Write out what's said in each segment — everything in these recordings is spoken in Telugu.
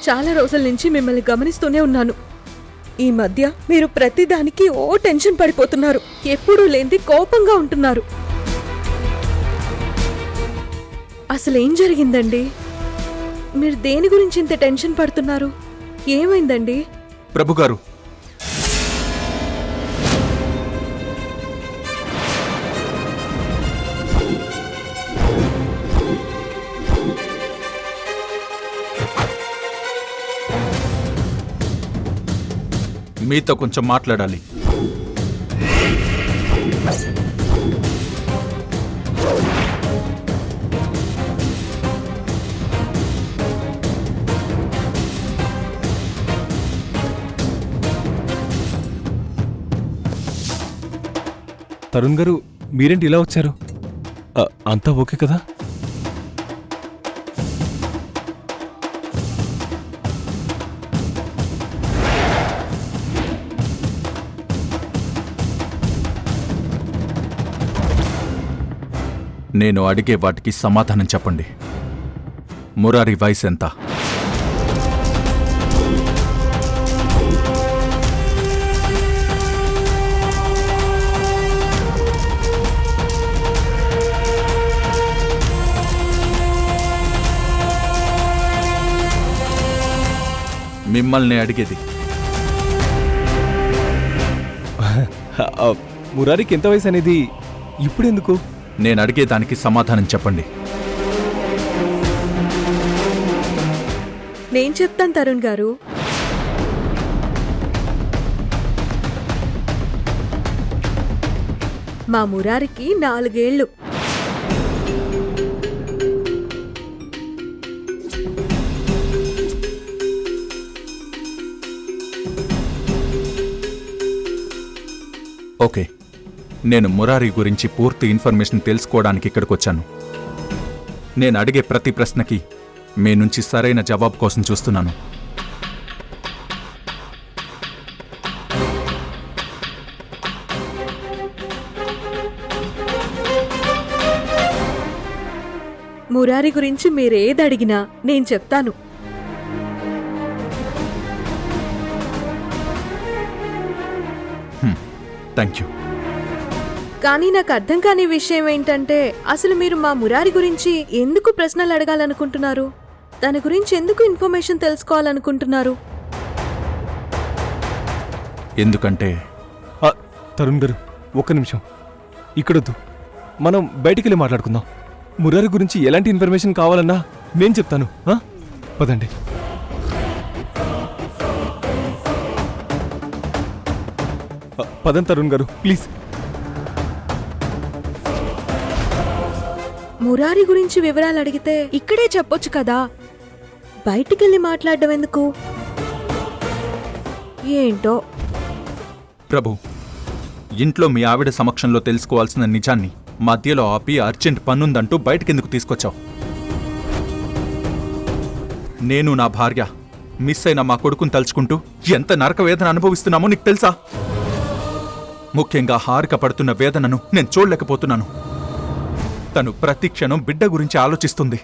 చాలా రోజుల నుంచి మిమ్మల్ని గమనిస్తూనే ఉన్నాను. ఈ మధ్య మీరు ప్రతిదానికి టెన్షన్ పడిపోతున్నారు. ఎప్పుడూ లేనిది కోపంగా ఉంటున్నారు. అసలేం జరిగిందండి? మీరు దేని గురించి ఇంత టెన్షన్ పడుతున్నారు? ఏమైందండి? ప్రభుగారు, మీతో కొంచెం మాట్లాడాలి. తరుణ్ గారు, మీరేంటి ఇలా వచ్చారు? అంతా ఓకే కదా? నేను అడిగే వాటికి సమాధానం చెప్పండి. మురారి వయసు ఎంత? మిమ్మల్ని అడిగేది. మురారికి ఎంత వయసు అనేది ఇప్పుడెందుకు? నేను అడిగేదానికి సమాధానం చెప్పండి. నేను చెప్తాను తరుణ్ గారు. మా మురారికి 4 ఏళ్ళు. ఓకే, నేను మురారి గురించి పూర్తి ఇన్ఫర్మేషన్ తెలుసుకోవడానికి ఇక్కడికొచ్చాను. నేను అడిగే ప్రతి ప్రశ్నకి మీ నుంచి సరైన జవాబు కోసం చూస్తున్నాను. మురారి గురించి మీరేది అడిగినా నేను చెప్తాను. Thank you. కానీ నాకు అర్థం కాని విషయం ఏంటంటే, అసలు మీరు మా మురారి గురించి ఎందుకు ప్రశ్నలు అడగాలనుకుంటున్నారు? తన గురించి ఎందుకు ఇన్ఫర్మేషన్ తెలుసుకోవాలనుకుంటున్నారు? ఎందుకంటే తరుణ్ గారు, ఒక్క నిమిషం ఇక్కడొద్దు. మనం బయటికెళ్ళి మాట్లాడుకుందాం. మురారి గురించి ఎలాంటి ఇన్ఫర్మేషన్ కావాలన్నా నేను చెప్తాను. పదండి. పదం తరుణ్ గారు, ప్లీజ్. మురారి గురించి వివరాలు అడిగితే ఇక్కడే చెప్పొచ్చు కదా, బయటికెళ్ళి మాట్లాడడం ఎందుకు? ఏంటో. ప్రభు, ఇంట్లో మీ ఆవిడ సమక్షంలో తెలుసుకోవాల్సిన నిజాన్ని మధ్యలో ఆపి అర్జెంట్ పనుందంటూ బయటకెందుకు తీసుకొచ్చావు? నేను, నా భార్య మిస్ అయిన మా కొడుకుని తలుచుకుంటూ ఎంత నరక వేదన అనుభవిస్తున్నామో నీకు తెలుసా? ముఖ్యంగా హారిక పడుతున్న వేదనను నేను చూడలేకపోతున్నాను. తను ప్రతి క్షణం బిడ్డ గురించి ఆలోచిస్తుంది.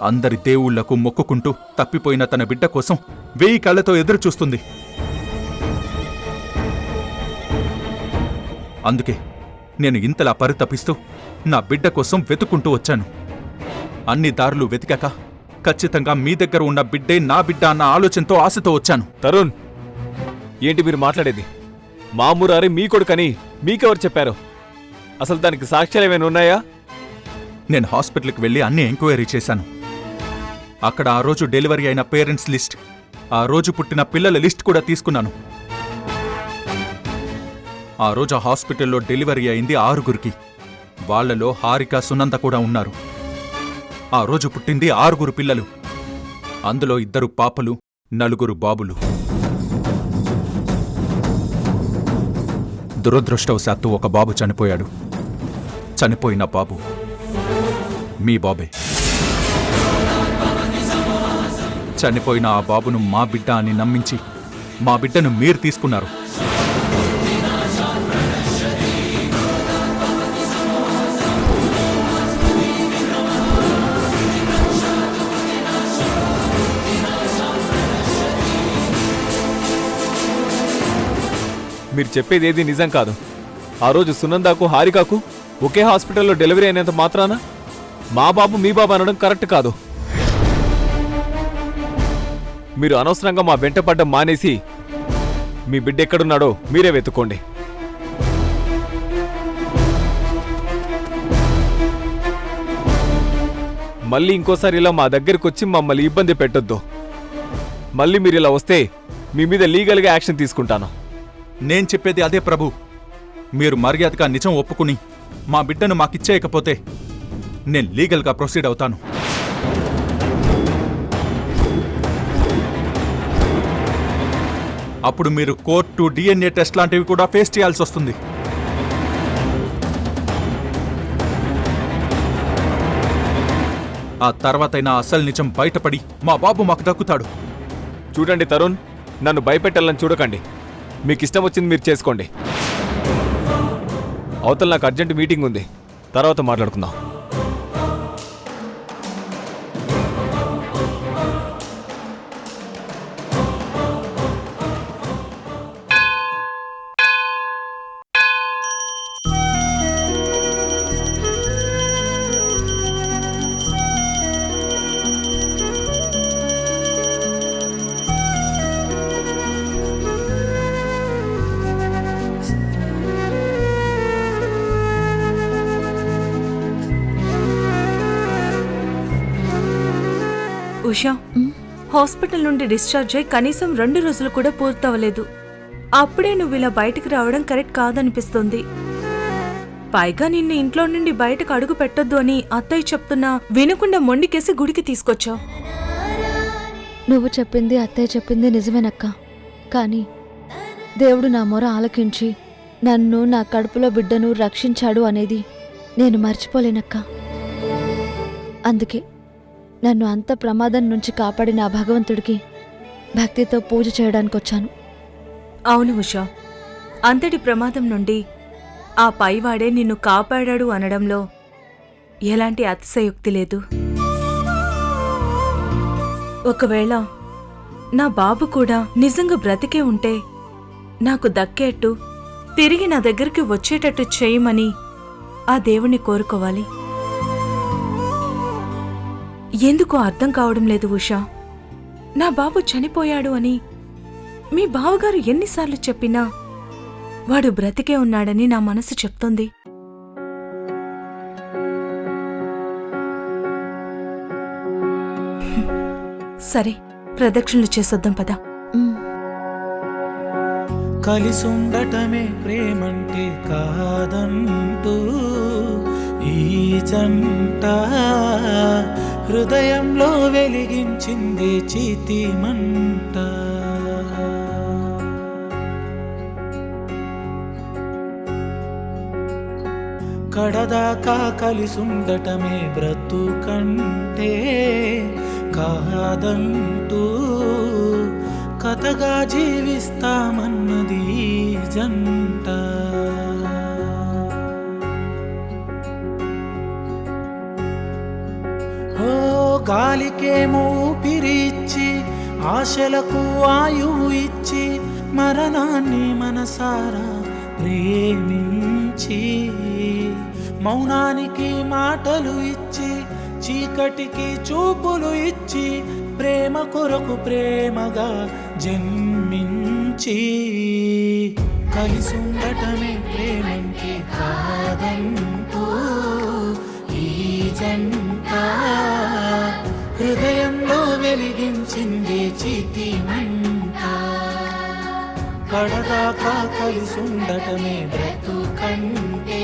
అందరి దేవుళ్లకు మొక్కుకుంటూ తప్పిపోయిన తన బిడ్డ కోసం 1000 కళ్ళతో ఎదురు చూస్తుంది. అందుకే నేను ఇంతలా పరితపిస్తూ నా బిడ్డ కోసం వెతుక్కుంటూ వచ్చాను. అన్ని దారులు వెతికాక ఖచ్చితంగా మీ దగ్గర ఉన్న బిడ్డే నా బిడ్డ అన్న ఆలోచనతో, ఆశతో వచ్చాను. తరుణ్, ఏంటి మీరు మాట్లాడేది? మా మురారి మీ కొడుకని మీకెవరు చెప్పారు? అసలు దానికి సాక్ష్యాలు ఏమైనా ఉన్నాయా? నేను హాస్పిటల్కి వెళ్ళి అన్ని ఎంక్వైరీ చేశాను. అక్కడ ఆ రోజు డెలివరీ అయిన పేరెంట్స్ లిస్ట్, ఆ రోజు పుట్టిన పిల్లల లిస్ట్ కూడా తీసుకున్నాను. ఆ రోజు ఆ హాస్పిటల్లో డెలివరీ అయింది 6గురికి. వాళ్లలో హారిక, సునంద కూడా ఉన్నారు. ఆ రోజు పుట్టింది 6 పిల్లలు. అందులో 2 పాపలు, 4 బాబులు. దురదృష్టవశాత్తు ఒక బాబు చనిపోయాడు. చనిపోయిన బాబు మీ బాబే. చనిపోయిన ఆ బాబును మా బిడ్డ అని నమ్మించి మా బిడ్డను మీరు తీసుకున్నారు. మీరు చెప్పేది ఏది నిజం కాదు. ఆ రోజు సునందాకు హారికాకు ఒకే హాస్పిటల్లో డెలివరీ అయినంత మాత్రాన మా బాబు మీ బాబు అనడం కరెక్ట్ కాదు. మీరు అనవసరంగా మా వెంట పడ్డం మానేసి మీ బిడ్డ ఎక్కడున్నాడో మీరే వెతుక్కోండి. మళ్ళీ ఇంకోసారి ఇలా మా దగ్గరికి వచ్చి మమ్మల్ని ఇబ్బంది పెట్టొద్దు. మళ్ళీ మీరు ఇలా వస్తే మీ మీద లీగల్గా యాక్షన్ తీసుకుంటాను. నేను చెప్పేది అదే ప్రభు. మీరు మర్యాదగా నిజం ఒప్పుకుని మా బిడ్డను మాకిచ్చేయకపోతే నేను లీగల్గా ప్రొసీడ్ అవుతాను. అప్పుడు మీరు కోర్టు, DNA టెస్ట్ లాంటివి కూడా ఫేస్ చేయాల్సి వస్తుంది. ఆ తర్వాతైనా అసలు నిజం బయటపడి మా బాబు మాకు దక్కుతాడు. చూడండి తరుణ్, నన్ను భయపెట్టాలని చూడకండి. మీకు ఇష్టం వచ్చింది మీరు చేసుకోండి. అవతల నాకు అర్జెంట్ మీటింగ్ ఉంది, తర్వాత మాట్లాడుకుందాం. ఉషా, హాస్పిటల్ నుండి డిశ్చార్జ్ అయి కనీసం 2 రోజులు కూడా పూర్తవలేదు. అప్పుడే నువ్వు ఇలా బయటికి రావడం కరెక్ట్ కాదనిపిస్తుంది. పైగా నిన్ను ఇంట్లో నుండి బయటకు అడుగు పెట్టొద్దు అని అత్తయ్య చెప్తున్నా వినకుండా మొండికేసి గుడికి తీసుకొచ్చావు. నువ్వు చెప్పింది, అత్తయ్య చెప్పింది నిజమేనక్క. కానీ దేవుడు నా మొర ఆలకించి నన్ను, నా కడుపులో బిడ్డను రక్షించాడు అనేది నేను మర్చిపోలేనక్క. అందుకే నన్ను అంత ప్రమాదం నుంచి కాపాడిన ఆ భగవంతుడికి భక్తితో పూజ చేయడానికి వచ్చాను. అవును ఉషా, అంతటి ప్రమాదం నుండి ఆ పైవాడే నిన్ను కాపాడాడు అనడంలో ఎలాంటి అతిశయోక్తి లేదు. ఒకవేళ నా బాబు కూడా నిజంగా బ్రతికే ఉంటే నాకు దక్కేట్టు తిరిగి నా దగ్గరికి వచ్చేటట్టు చేయమని ఆ దేవుణ్ణి కోరుకోవాలి. ఎందుకో అర్థం కావడం లేదు ఉషా. నా బాబు చనిపోయాడు అని మీ బావగారు ఎన్నిసార్లు చెప్పినా వాడు బ్రతికే ఉన్నాడని నా మనసు చెప్తోంది. సరే, ప్రదక్షిణలు చేసొద్దాం పద. కలిసుండటమే ప్రేమంటే కాదంటూ ఈ జంట హృదయంలో వెలిగించిందే చీతి మంట. కడదాకా కలిసుండటమే బ్రతుకంటే కాదంటూ కథగా జీవిస్తామన్నది జంట. ఓ గాలికేమో ఊపిరిచ్చి ఆశలకు ఆయువు ఇచ్చి మరణాన్ని మనసారా ప్రేమించి మౌనానికి మాటలు ఇచ్చి చీకటికి చూపులు ఇచ్చి ప్రేమ కొరకు ప్రేమగా జన్మించి కలిసుండటమే ప్రేమంటే కాదంటూ ఈ జంట హృదయంలో వెలిగించింది చీతి మంట. కడదాకా కలిసుండటమే బ్రతుకంటే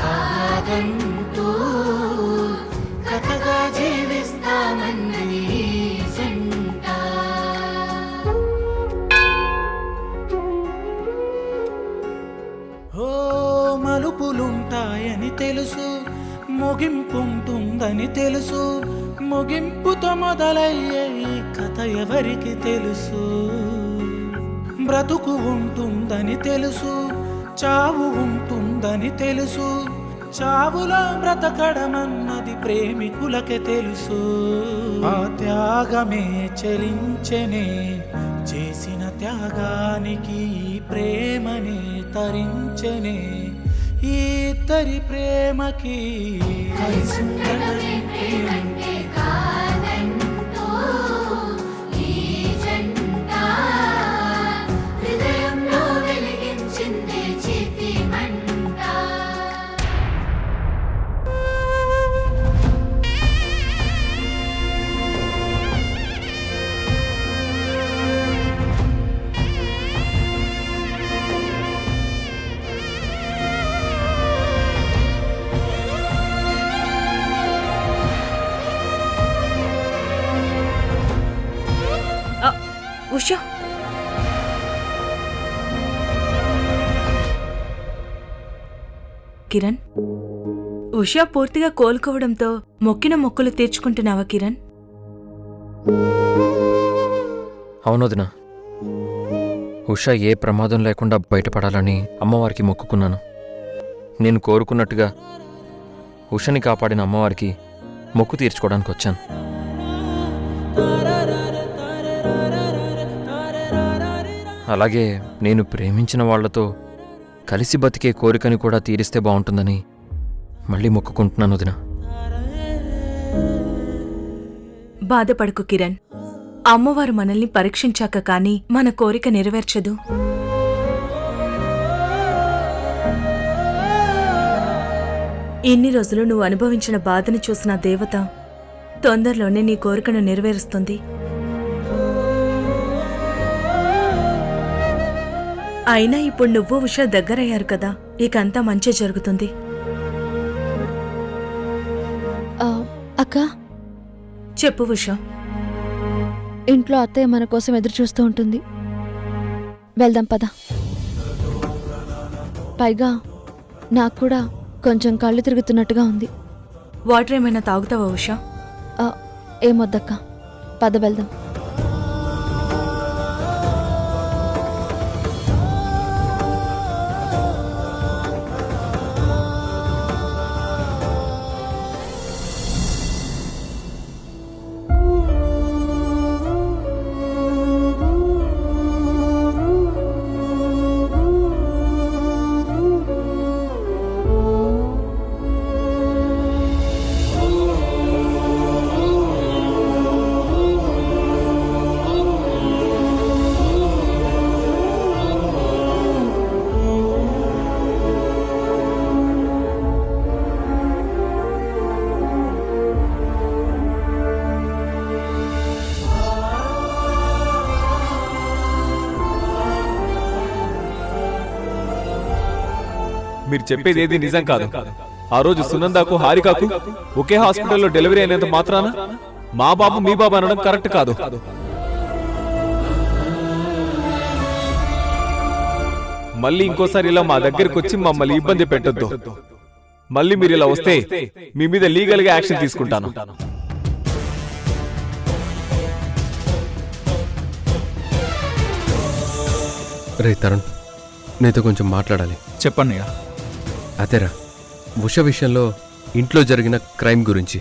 కాదంటూ కథగా జీవిస్తామంది జంట. ఓ మలుపులుంటాయని తెలుసు, ముగింపుంటుందని తెలుసు, ముగింపుతో మొదలయ్యే ఈ కథ ఎవరికి తెలుసు. బ్రతుకు ఉంటుందని తెలుసు, చావు ఉంటుందని తెలుసు, చావులో బ్రతకడమన్నది ప్రేమికులకే తెలుసు. ఆ త్యాగమే చలించనే చేసిన త్యాగానికి ఈ ప్రేమనే తరించెనే ఈ ఇద్దరి ప్రేమకి కలిసి ఉండడమే ప్రేమంటే. ఉషా, కిరణ్, ఉషా పూర్తిగా కోలుకోవడంతో మొక్కిన మొక్కులు తీర్చుకుంటున్నావా కిరణ్? అవునొదినా, ఉషా ఏ ప్రమాదం లేకుండా బయటపడాలని అమ్మవారికి మొక్కుకున్నాను. నేను కోరుకున్నట్టుగా ఉషని కాపాడిన అమ్మవారికి మొక్కు తీర్చుకోవడానికి వచ్చాను. అలాగే నేను ప్రేమించిన వాళ్లతో కలిసి బతికే కోరికని కూడా తీరిస్తే బాగుంటుందని మళ్ళీ మొక్కుకుంటున్నాను వదినా. బాధపడకు కిరణ్, అమ్మవారు మనల్ని పరీక్షించాక కానీ మన కోరిక నెరవేర్చదు. ఇన్ని రోజులు నువ్వు అనుభవించిన బాధను చూసిన దేవత తొందరలోనే నీ కోరికను నెరవేరుస్తుంది. అయినా ఇప్పుడు నువ్వు ఉషా దగ్గరయ్యారు కదా, ఇకంతా మంచి జరుగుతుంది. అక్క, చెప్పు ఉషా. ఇంట్లో అత్తయ్య మన కోసం ఎదురు చూస్తూ ఉంటుంది. వెళ్దాం పద. పైగా నాకు కూడా కొంచెం కళ్ళు తిరుగుతున్నట్టుగా ఉంది. వాటర్ ఏమైనా తాగుతావా ఉషా? ఏమొద్దక్క, పద వెళ్దాం. మీరు చెప్పేది ఏది నిజం కాదు. ఆ రోజు సునందాకు హారికాకు ఒకే హాస్పిటల్లో డెలివరీ అయినంత మాత్రాన మా బాబు మీ బాబు అనడం కరెక్ట్ కాదు. మళ్ళీ ఇంకోసారి ఇలా మా దగ్గరికి వచ్చి మమ్మల్ని ఇబ్బంది పెట్టొద్దు. మళ్ళీ మీరు ఇలా వస్తే మీ మీద లీగల్ గా యాక్షన్ తీసుకుంటాను. రే తరుణ్, నీతో కొంచెం మాట్లాడాలి. చెప్పన్నయ్య. అదేరా, ఉష విషయంలో ఇంట్లో జరిగిన క్రైమ్ గురించి.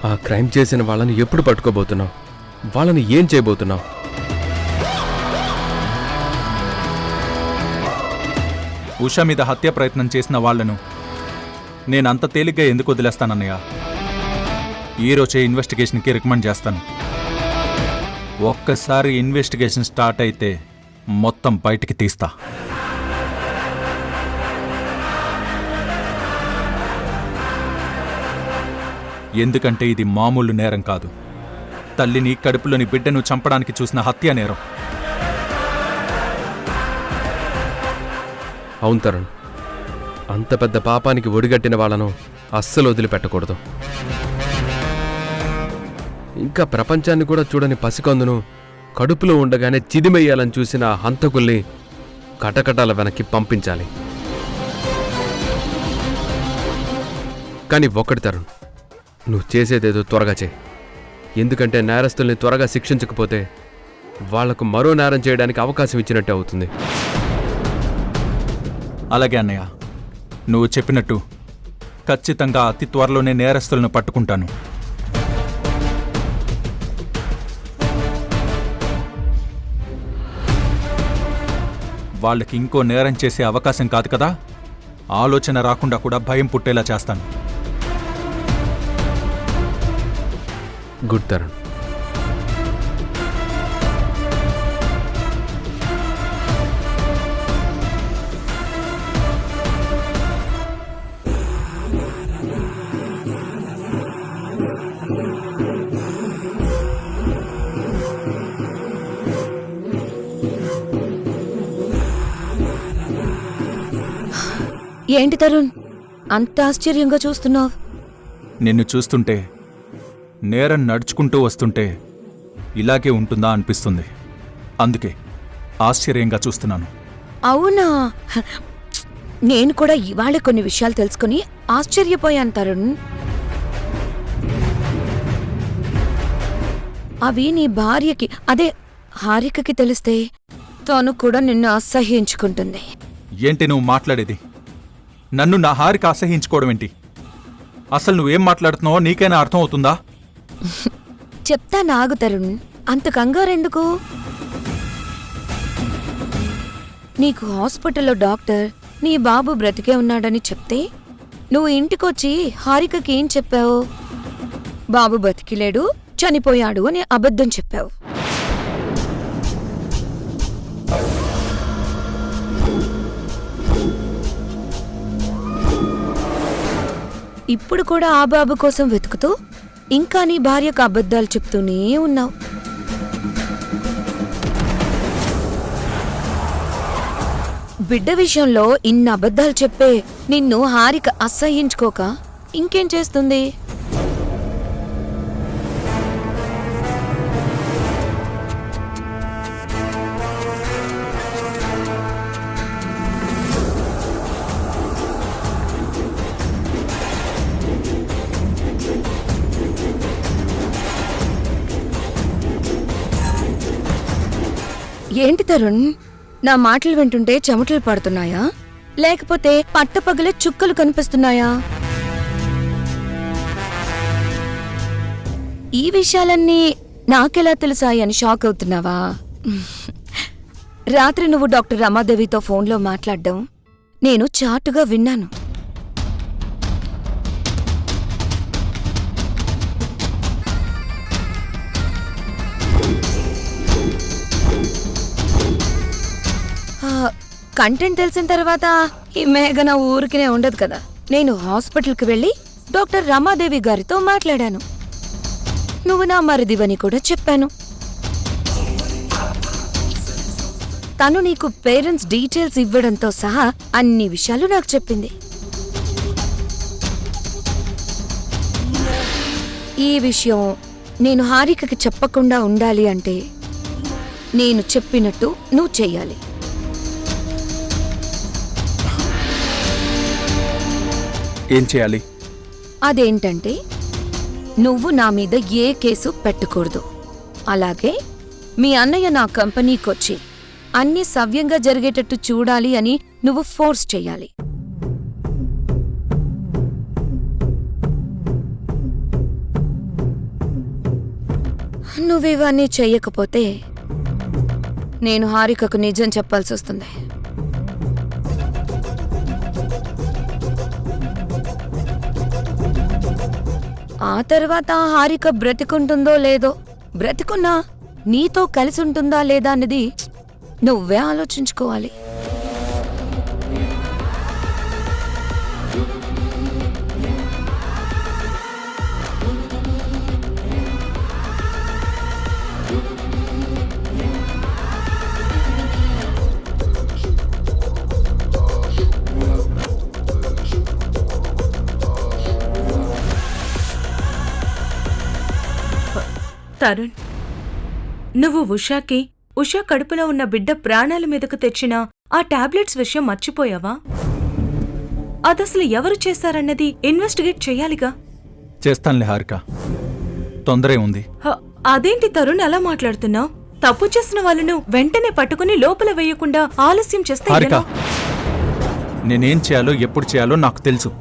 ఆ క్రైమ్ చేసిన వాళ్ళని ఎప్పుడు పట్టుకోబోతున్నావు? వాళ్ళని ఏం చేయబోతున్నావు? ఉష మీద హత్య ప్రయత్నం చేసిన వాళ్లను నేనంత తేలిగ్గా ఎందుకు వదిలేస్తానన్నయ్య? ఈరోజే ఇన్వెస్టిగేషన్కి రికమెండ్ చేస్తాను. ఒక్కసారి ఇన్వెస్టిగేషన్ స్టార్ట్ అయితే మొత్తం బయటికి తీస్తా. ఎందుకంటే ఇది మామూలు నేరం కాదు. తల్లిని, కడుపులోని బిడ్డను చంపడానికి చూసిన హత్య నేరం. అవును తరుణ్, అంత పెద్ద పాపానికి ఒడిగట్టిన వాళ్ళను అస్సలు వదిలిపెట్టకూడదు. ఇంకా ప్రపంచాన్ని కూడా చూడని పసికందును కడుపులో ఉండగానే చిదిమెయ్యాలని చూసిన ఆ హంతకుల్ని కటకటాల వెనక్కి పంపించాలి. కానీ ఒక్కటి తరుణ్, నువ్వు చేసేదేదో త్వరగా చేయి. ఎందుకంటే నేరస్తుల్ని త్వరగా శిక్షించకపోతే వాళ్లకు మరో నేరం చేయడానికి అవకాశం ఇచ్చినట్టే అవుతుంది. అలాగే అన్నయ్య, నువ్వు చెప్పినట్టు ఖచ్చితంగా అతి త్వరలోనే నేరస్తులను పట్టుకుంటాను. వాళ్ళకి ఇంకో నేరం చేసే అవకాశం కాదు కదా, ఆలోచన రాకుండా కూడా భయం పుట్టేలా చేస్తాను. గుడ్ తరుణ్. ఏంటి తరుణ్ అంత ఆశ్చర్యంగా చూస్తున్నావు? నిన్ను చూస్తుంటే, నేరం నడుచుకుంటూ వస్తుంటే ఇలాగే ఉంటుందా అనిపిస్తుంది. అందుకే ఆశ్చర్యంగా చూస్తున్నాను. అవునా? నేను కూడా ఇవాళ కొన్ని విషయాలు తెలుసుకుని ఆశ్చర్యపోయాను తరుణ్. అవి నీ భార్యకి, అదే హారికకి తెలిస్తే తను కూడా నిన్ను అసహ్యించుకుంటుంది. ఏంటి నువ్వు మాట్లాడేది? నన్ను నా హారిక అసహించుకోవడం ఏంటి? అసలు నువ్వేం మాట్లాడుతున్నావో నీకైనా అర్థం అవుతుందా? చెప్తా నాగు తరుణ్, అంత కంగారెందుకు? నీకు హాస్పిటల్లో డాక్టర్ నీ బాబు బ్రతికే ఉన్నాడని చెప్తే నువ్వు ఇంటికొచ్చి హారికకి ఏం చెప్పావు? బాబు బతికిలేడు, చనిపోయాడు అని అబద్ధం చెప్పావు. ఇప్పుడు కూడా ఆ బాబు కోసం వెతుకుతూ ఇంకా నీ భార్యకు అబద్ధాలు చెప్తూనే ఉన్నావు. బిడ్డ విషయంలో ఇన్ని అబద్ధాలు చెప్పే నిన్ను హారిక అసహ్యించుకోక ఇంకేం చేస్తుంది? ఏంటి తరుణ్, నా మాటలు వింటుంటే చెమటలు పడుతున్నాయా? లేకపోతే పట్టపగలే చుక్కలు కనిపిస్తున్నాయా? ఈ విషయాలన్నీ నాకెలా తెలుసాయి అని షాక్ అవుతున్నావా? రాత్రి నువ్వు డాక్టర్ రమాదేవితో ఫోన్లో మాట్లాడడం నేను చాటుగా విన్నాను. కంటెంట్ తెలిసిన తర్వాత ఈ మేఘన ఊరికినే ఉండదు కదా. నేను హాస్పిటల్కి వెళ్ళి డాక్టర్ రమాదేవి గారితో మాట్లాడాను. నువ్వు నా మరిదివని కూడా చెప్పాను. తను నీకు పేరెంట్స్ డీటెయిల్స్ ఇవ్వడంతో సహా అన్ని విషయాలు నాకు చెప్పింది. ఈ విషయం నేను హారికకి చెప్పకుండా ఉండాలి అంటే నేను చెప్పినట్టు నువ్వు చెయ్యాలి. ఏం చేయాలి? అదేంటంటే నువ్వు నా మీద ఏ కేసు పెట్టకూడదు. అలాగే మీ అన్నయ్య నా కంపెనీకొచ్చి అన్నీ సవ్యంగా జరిగేటట్టు చూడాలి అని నువ్వు ఫోర్స్ చెయ్యాలి. నువ్వివన్నీ చెయ్యకపోతే నేను హారికకు నిజం చెప్పాల్సి వస్తుంది. ఆ తర్వాత హారిక బ్రతికుంటుందో లేదో, బ్రతికున్నా నీతో కలిసి ఉంటుందా లేదా అన్నది నువ్వే ఆలోచించుకోవాలి. తరుణ్, నువ్వు ఉషా కడుపులో ఉన్న బిడ్డ ప్రాణాల మీదకు తెచ్చిన ఆ టాబ్లెట్స్ విషయం మర్చిపోయావా? అదసలు ఎవరు చేశారన్నది ఇన్వెస్టిగేట్ చెయ్యాలిగా. చేస్తానులే హారిక, తొందరే ఉంది. అదేంటి తరుణ్ అలా మాట్లాడుతున్నావు? తప్పు చేసిన వాళ్ళను వెంటనే పట్టుకుని లోపల వేయకుండా ఆలస్యం చేస్తే హారిక, నేనేం చేయాలో ఎప్పుడు చేయాలో నాకు తెలుసు.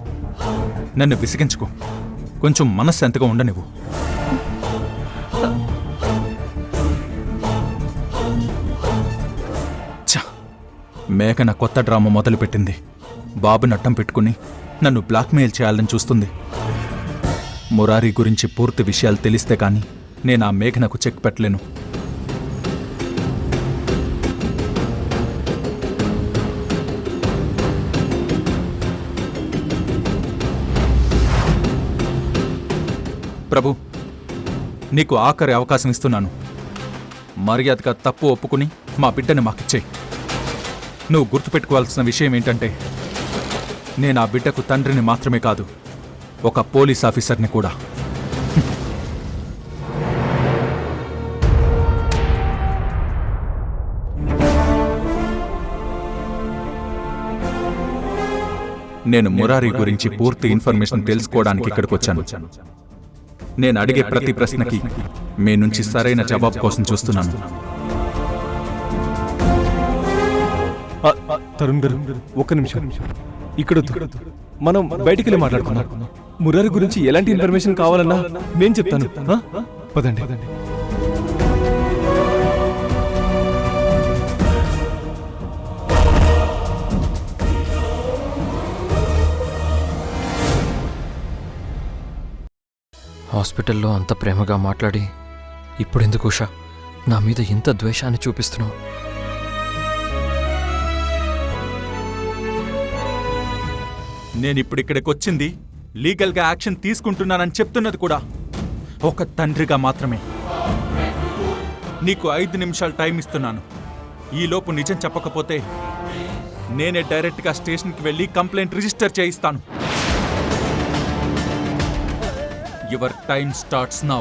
నన్ను విసిగించుకో, కొంచెం మనశ్శాంతిగా ఉండనివ్వు. ఛ! మేఘన కొత్త డ్రామా మొదలుపెట్టింది. బాబుని అడ్డం పెట్టుకుని నన్ను బ్లాక్మెయిల్ చేయాలని చూస్తుంది. మురారి గురించి పూర్తి విషయాలు తెలిస్తే కానీ నేను ఆ మేఘనకు చెక్ పెట్టలేను. ప్రభు, నీకు ఆఖరి అవకాశం ఇస్తున్నాను. మర్యాదగా తప్పు ఒప్పుకుని మా బిడ్డని మాకిచ్చేయి. నువ్వు గుర్తుపెట్టుకోవాల్సిన విషయం ఏంటంటే, నేను ఆ బిడ్డకు తండ్రిని మాత్రమే కాదు, ఒక పోలీస్ ఆఫీసర్ని కూడా. నేను మురారి గురించి పూర్తి ఇన్ఫర్మేషన్ తెలుసుకోవడానికి ఇక్కడికి వచ్చాను. నేను అడిగే ప్రతి ప్రశ్నకి మీ నుంచి సరైన జవాబు కోసం చూస్తున్నాను. తరుణ్ గారు, ఒక్క నిమిషం. ఇక్కడొద్దు. మనం బయటికి వెళ్ళి మాట్లాడుకుందాం. మురారి గురించి ఎలాంటి ఇన్ఫర్మేషన్ కావాలన్నా నేను చెప్తాను. పదండి. హాస్పిటల్లో అంత ప్రేమగా మాట్లాడి ఇప్పుడెందుకు ఉషా నా మీద ఇంత ద్వేషాన్ని చూపిస్తున్నావు? నేనిప్పుడిక్కడికి వచ్చింది లీగల్గా యాక్షన్ తీసుకుంటున్నానని చెప్తున్నది కూడా ఒక తండ్రిగా మాత్రమే. నీకు 5 నిమిషాలు టైం ఇస్తున్నాను. ఈలోపు నిజం చెప్పకపోతే నేనే డైరెక్ట్గా స్టేషన్కి వెళ్ళి కంప్లైంట్ రిజిస్టర్ చేయిస్తాను. Your time starts now.